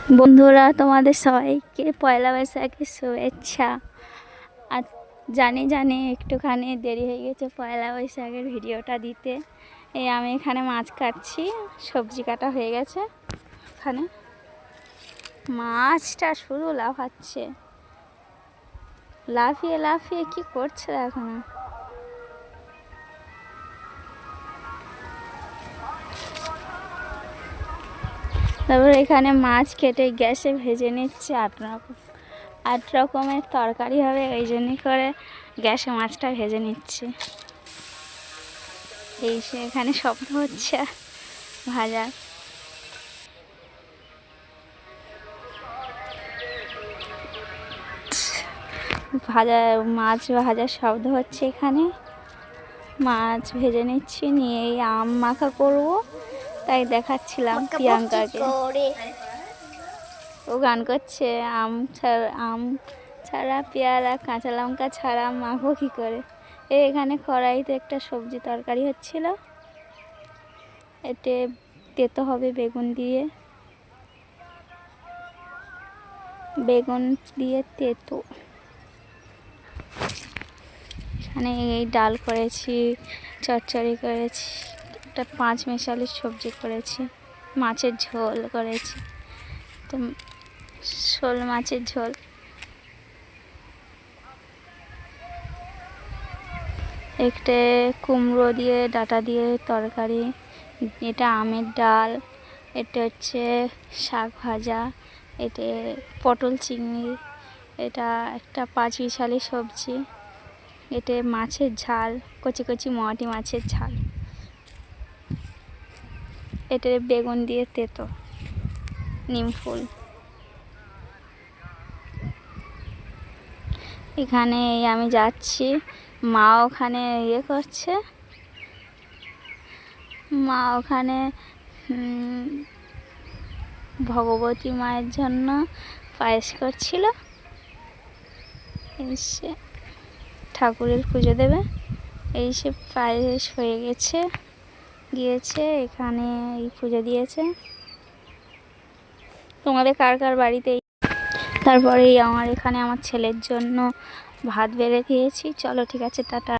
বন্ধুরা, তোমাদের সবাইকে পয়লা বৈশাখের শুভেচ্ছা। আর জানি একটুখানি দেরি হয়ে গেছে পয়লা বৈশাখের ভিডিওটা দিতে। এই আমি এখানে মাছ কাটছি, সবজি কাটা হয়ে গেছে। এখানে মাছটা শুধু লাফাচ্ছে, লাফিয়ে লাফিয়ে কি করছে দেখো না। তারপর এখানে মাছ কেটে গ্যাসে ভেজে নিচ্ছে। 8 রকমের তরকারি হবে, ওই জন্যই করে গ্যাসে মাছটা ভেজে নিচ্ছে। এই সে এখানে শব্দ হচ্ছে ভাজা। মাছ ভাজার শব্দ হচ্ছে এখানে। মাছ ভেজে নিচ্ছি, নিয়ে আম মাখা করব, তাই দেখাচ্ছিলাম প্রিয়াঙ্কাকে। ও গান করছে, আম ছাড়া পেয়ারা কাঁচা লঙ্কা ছাড়া মাখবো কী করে। এখানে কড়াইতে একটা সবজি তরকারি হচ্ছিল, এতে তেতো হবে বেগুন দিয়ে তেতো। এখানে এই ডাল করেছি, চচ্চড়ি করেছি, একটা 5 মেশালির সবজি করেছি, মাছের ঝোল করেছি, তো শোল মাছের ঝোল। একটা কুমড়ো দিয়ে ডাঁটা দিয়ে তরকারি, এটা আমের ডাল, এটা হচ্ছে শাক ভাজা, এটা পটল চিংড়ি, এটা একটা 5 মিশালি সবজি, এটা মাছের ঝাল, কচি কচি মোয়াটি মাছের ঝাল, এটা বেগুন দিয়ে তেতো, নিম ফুল। এখানে আমি যাচ্ছি, মা ওখানে করছে, মা ওখানে ভগবতী মায়ের জন্য পায়েস করছিল। এসে ঠাকুরের পুজো দেবে, এই সে পায়েস হয়ে গিয়েছে, এখানে এই পুজো দিয়েছে। তোমাদের কার কার বাড়িতে। তারপরে আমার এখানে আমার ছেলের জন্য ভাত বেড়ে দিয়েছি। চলো ঠিক আছে, টাটা।